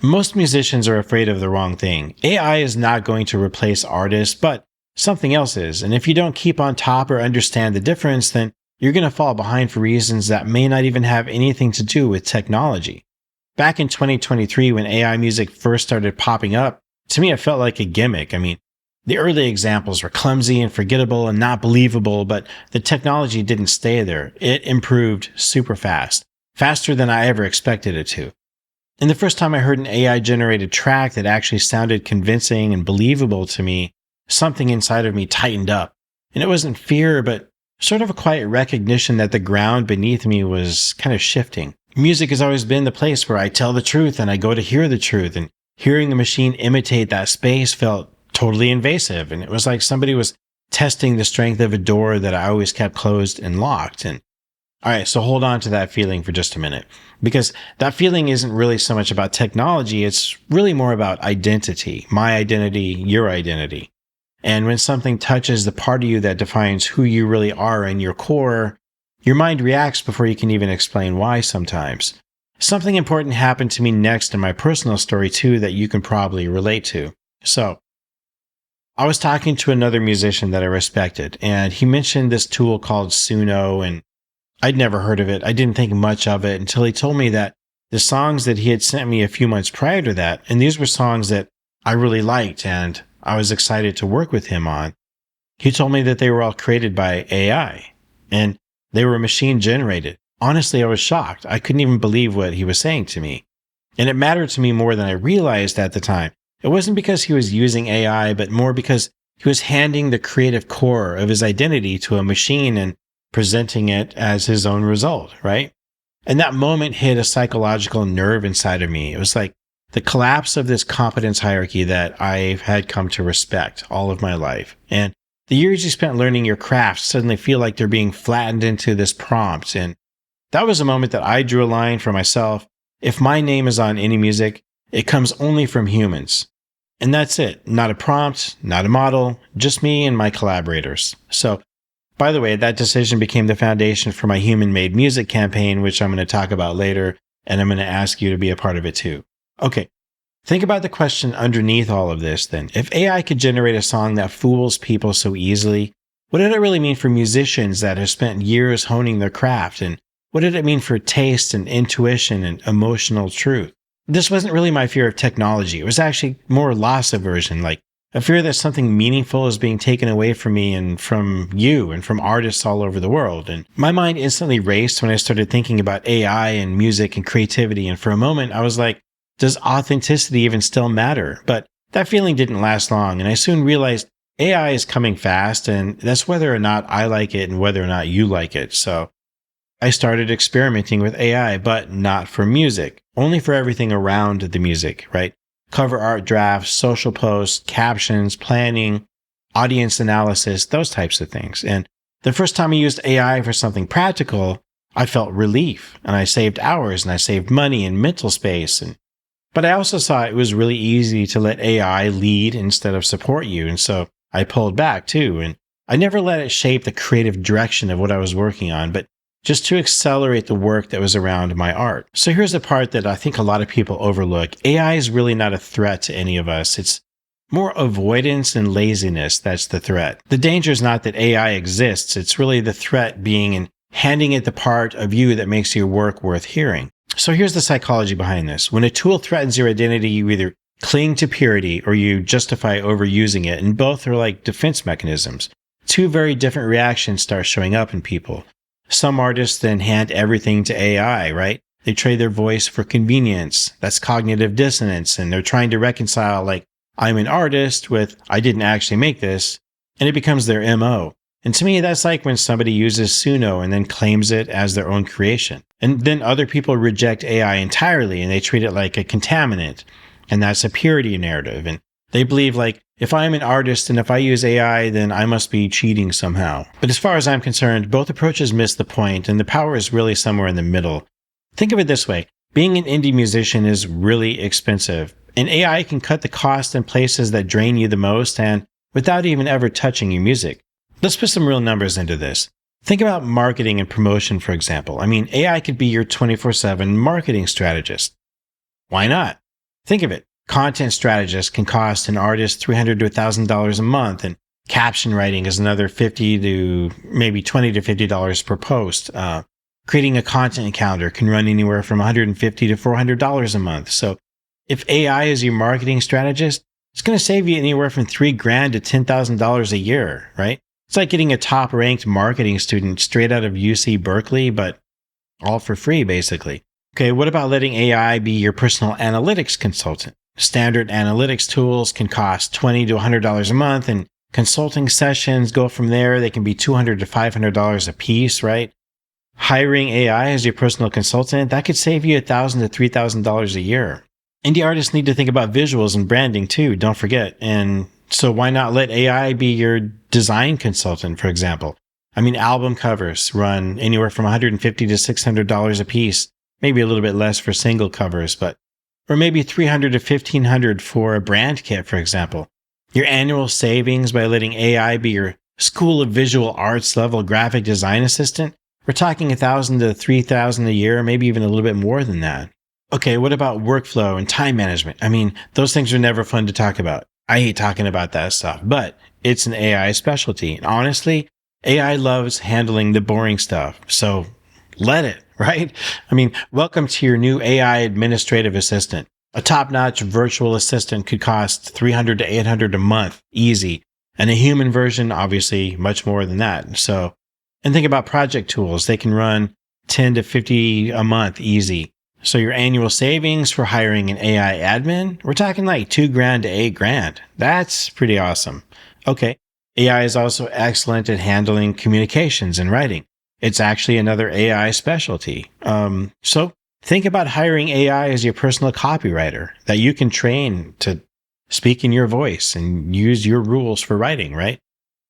Most musicians are afraid of the wrong thing. AI is not going to replace artists, but something else is. And if you don't keep on top or understand the difference, then you're going to fall behind for reasons that may not even have anything to do with technology. Back in 2023, when AI music first started popping up, to me, it felt like a gimmick. I mean, the early examples were clumsy and forgettable and not believable, but the technology didn't stay there. It improved super fast, faster than I ever expected it to. And the first time I heard an AI generated track that actually sounded convincing and believable to me, something inside of me tightened up. And it wasn't fear, but sort of a quiet recognition that the ground beneath me was kind of shifting. Music has always been the place where I tell the truth and I go to hear the truth, and hearing the machine imitate that space felt totally invasive. And it was like somebody was testing the strength of a door that I always kept closed and locked. And all right, so hold on to that feeling for just a minute, because that feeling isn't really so much about technology. It's really more about identity, my identity, your identity. And when something touches the part of you that defines who you really are in your core, your mind reacts before you can even explain why sometimes. Something important happened to me next in my personal story too that you can probably relate to. So, I was talking to another musician that I respected, and he mentioned this tool called Suno, and I'd never heard of it. I didn't think much of it until he told me that the songs that he had sent me a few months prior to that, and these were songs that I really liked and I was excited to work with him on. He told me that they were all created by AI and they were machine generated. Honestly, I was shocked. I couldn't even believe what he was saying to me. And it mattered to me more than I realized at the time. It wasn't because he was using AI, but more because he was handing the creative core of his identity to a machine and presenting it as his own result, right? And that moment hit a psychological nerve inside of me. It was like the collapse of this competence hierarchy that I've had come to respect all of my life. And the years you spent learning your craft suddenly feel like they're being flattened into this prompt. And that was a moment that I drew a line for myself. If my name is on any music, it comes only from humans. And that's it. Not a prompt, not a model, just me and my collaborators. So, by the way, that decision became the foundation for my human-made music campaign, which I'm going to talk about later, and I'm going to ask you to be a part of it too. Okay, think about the question underneath all of this then. If AI could generate a song that fools people so easily, what did it really mean for musicians that have spent years honing their craft? And what did it mean for taste and intuition and emotional truth? This wasn't really my fear of technology. It was actually more loss aversion, like a fear that something meaningful is being taken away from me and from you and from artists all over the world. And my mind instantly raced when I started thinking about AI and music and creativity. And for a moment, I was like, does authenticity even still matter? But that feeling didn't last long. And I soon realized AI is coming fast, and that's whether or not I like it and whether or not you like it. So I started experimenting with AI, but not for music, only for everything around the music, right? Cover art drafts, social posts, captions, planning, audience analysis, those types of things. And the first time I used AI for something practical, I felt relief, and I saved hours, and I saved money and mental space. But I also saw it was really easy to let AI lead instead of support you. And so I pulled back too. And I never let it shape the creative direction of what I was working on, but just to accelerate the work that was around my art. So here's the part that I think a lot of people overlook. AI is really not a threat to any of us. It's more avoidance and laziness that's the threat. The danger is not that AI exists. It's really the threat being in handing it the part of you that makes your work worth hearing. So here's the psychology behind this. When a tool threatens your identity, you either cling to purity or you justify overusing it. And both are like defense mechanisms. Two very different reactions start showing up in people. Some artists then hand everything to AI, right? They trade their voice for convenience. That's cognitive dissonance. And they're trying to reconcile, like, I'm an artist with, I didn't actually make this. And it becomes their MO. And to me, that's like when somebody uses Suno and then claims it as their own creation. And then other people reject AI entirely and they treat it like a contaminant. And that's a purity narrative. And they believe, like, if I'm an artist and if I use AI, then I must be cheating somehow. But as far as I'm concerned, both approaches miss the point, and the power is really somewhere in the middle. Think of it this way. Being an indie musician is really expensive, and AI can cut the cost in places that drain you the most and without even ever touching your music. Let's put some real numbers into this. Think about marketing and promotion, for example. I mean, AI could be your 24/7 marketing strategist. Why not? Think of it. Content strategists can cost an artist $300 to $1,000 a month, and caption writing is another $50 to maybe $20 to $50 per post. Creating a content calendar can run anywhere from $150 to $400 a month. So if AI is your marketing strategist, it's going to save you anywhere from $3,000 to $10,000 a year, right? It's like getting a top ranked marketing student straight out of UC Berkeley, but all for free, basically. Okay, what about letting AI be your personal analytics consultant? Standard analytics tools can cost $20 to $100 a month, and consulting sessions go from there. They can be $200 to $500 a piece, right? Hiring AI as your personal consultant, that could save you $1,000 to $3,000 a year. Indie artists need to think about visuals and branding too, don't forget. And so why not let AI be your design consultant, for example? I mean, album covers run anywhere from $150 to $600 a piece, maybe a little bit less for single covers, or maybe $300 to $1,500 for a brand kit, for example. Your annual savings by letting AI be your School of Visual Arts level graphic design assistant, we're talking $1,000 to $3,000 a year, maybe even a little bit more than that. Okay, what about workflow and time management? I mean, those things are never fun to talk about. I hate talking about that stuff, but it's an AI specialty. And honestly, AI loves handling the boring stuff. So let it, right? I mean, welcome to your new AI administrative assistant. A top-notch virtual assistant could cost $300 to $800 a month, easy. And a human version, obviously, much more than that. So, and think about project tools. They can run $10 to $50 a month, easy. So your annual savings for hiring an AI admin, we're talking like $2,000 to $8,000. That's pretty awesome. Okay. AI is also excellent at handling communications and writing. It's actually another AI specialty. So think about hiring AI as your personal copywriter that you can train to speak in your voice and use your rules for writing, right?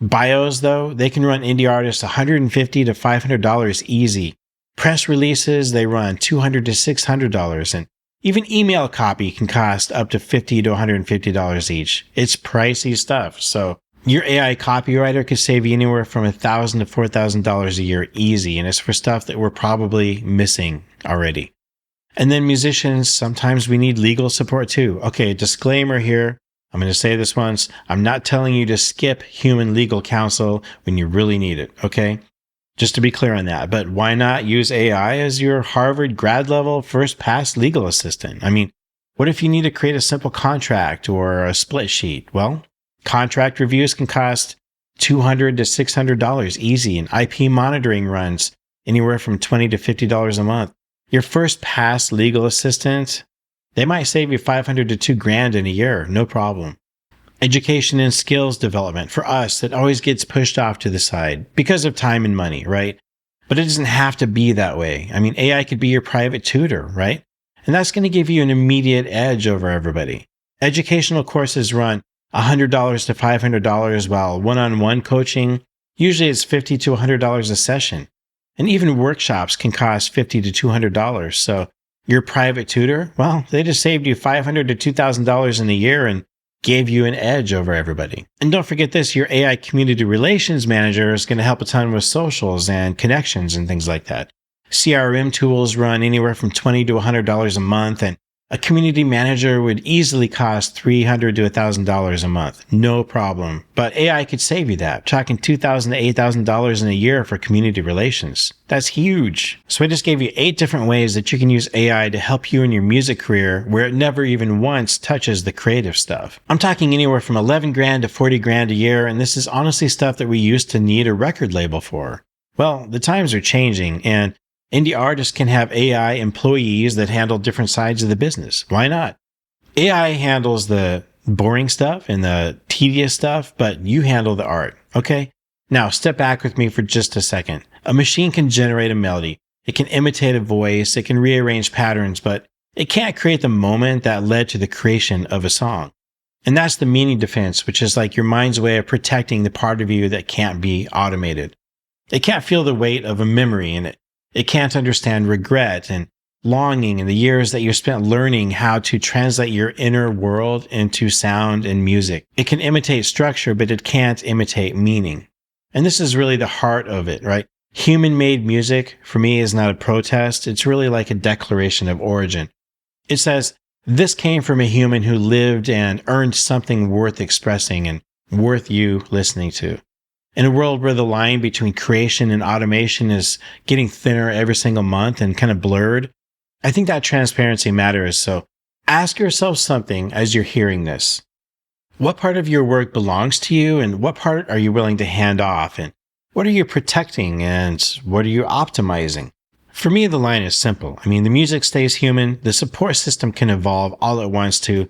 Bios, though, they can run indie artists $150 to $500 easy. Press releases, they run $200 to $600, and even email copy can cost up to $50 to $150 each. It's pricey stuff. So your AI copywriter could save you anywhere from $1,000 to $4,000 a year easy, and it's for stuff that we're probably missing already. And then musicians, sometimes we need legal support too. Okay, disclaimer here. I'm going to say this once. I'm not telling you to skip human legal counsel when you really need it, okay? Just to be clear on that. But why not use AI as your Harvard grad level first pass legal assistant? I mean, what if you need to create a simple contract or a split sheet? Well, contract reviews can cost $200 to $600 easy, and IP monitoring runs anywhere from $20 to $50 a month. Your first pass legal assistant, they might save you $500 to $2,000 in a year, no problem. Education and skills development, for us, it always gets pushed off to the side because of time and money, right? But it doesn't have to be that way. I mean, AI could be your private tutor, right? And that's going to give you an immediate edge over everybody. Educational courses run $100 to $500, while one-on-one coaching, usually it's $50 to $100 a session. And even workshops can cost $50 to $200. So your private tutor, well, they just saved you $500 to $2,000 in a year and gave you an edge over everybody. And don't forget this, your AI community relations manager is going to help a ton with socials and connections and things like that. CRM tools run anywhere from $20 to $100 a month, and a community manager would easily cost $300 to $1,000 a month. No problem. But AI could save you that, talking $2,000 to $8,000 in a year for community relations. That's huge. So I just gave you 8 different ways that you can use AI to help you in your music career where it never even once touches the creative stuff. I'm talking anywhere from $11,000 to $40,000 a year, and this is honestly stuff that we used to need a record label for. Well, the times are changing, and indie artists can have AI employees that handle different sides of the business. Why not? AI handles the boring stuff and the tedious stuff, but you handle the art, okay? Now, step back with me for just a second. A machine can generate a melody. It can imitate a voice. It can rearrange patterns, but it can't create the moment that led to the creation of a song. And that's the meaning defense, which is like your mind's way of protecting the part of you that can't be automated. It can't feel the weight of a memory, and it can't understand regret and longing and the years that you spent learning how to translate your inner world into sound and music. It can imitate structure, but it can't imitate meaning. And this is really the heart of it, right? Human-made music, for me, is not a protest. It's really like a declaration of origin. It says, This came from a human who lived and earned something worth expressing and worth you listening to. In a world where the line between creation and automation is getting thinner every single month and kind of blurred, I think that transparency matters. So ask yourself something as you're hearing this. What part of your work belongs to you, and what part are you willing to hand off? And what are you protecting, and what are you optimizing? For me, the line is simple. I mean, the music stays human. The support system can evolve all at once too.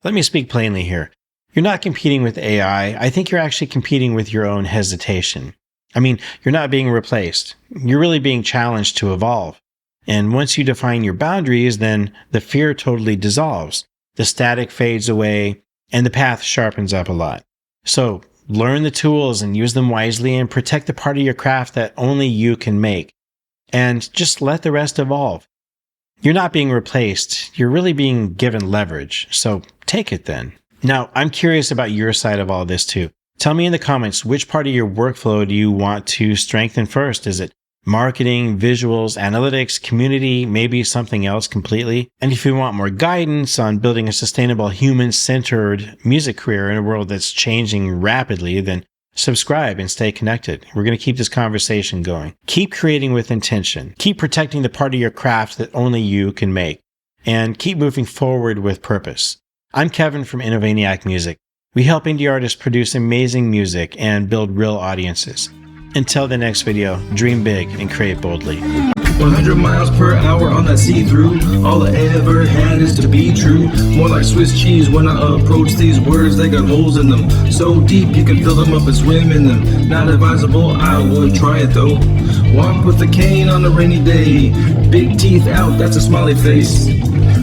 Let me speak plainly here. You're not competing with AI. I think you're actually competing with your own hesitation. I mean, you're not being replaced. You're really being challenged to evolve. And once you define your boundaries, then the fear totally dissolves. The static fades away, and the path sharpens up a lot. So learn the tools and use them wisely, and protect the part of your craft that only you can make. And just let the rest evolve. You're not being replaced. You're really being given leverage. So take it then. Now, I'm curious about your side of all this too. Tell me in the comments, which part of your workflow do you want to strengthen first? Is it marketing, visuals, analytics, community, maybe something else completely? And if you want more guidance on building a sustainable, human-centered music career in a world that's changing rapidly, then subscribe and stay connected. We're going to keep this conversation going. Keep creating with intention. Keep protecting the part of your craft that only you can make. And keep moving forward with purpose. I'm Kevin from Innovaniac Music. We help indie artists produce amazing music and build real audiences. Until the next video, dream big and create boldly. 100 miles per hour on that see-through. All I ever had is to be true. More like Swiss cheese when I approach these words. They got holes in them, so deep you can fill them up and swim in them. Not advisable, I would try it though. Walk with a cane on a rainy day. Big teeth out, that's a smiley face.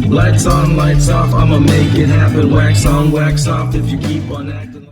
Lights on, lights off, I'ma make it happen. Wax on, wax off if you keep on acting.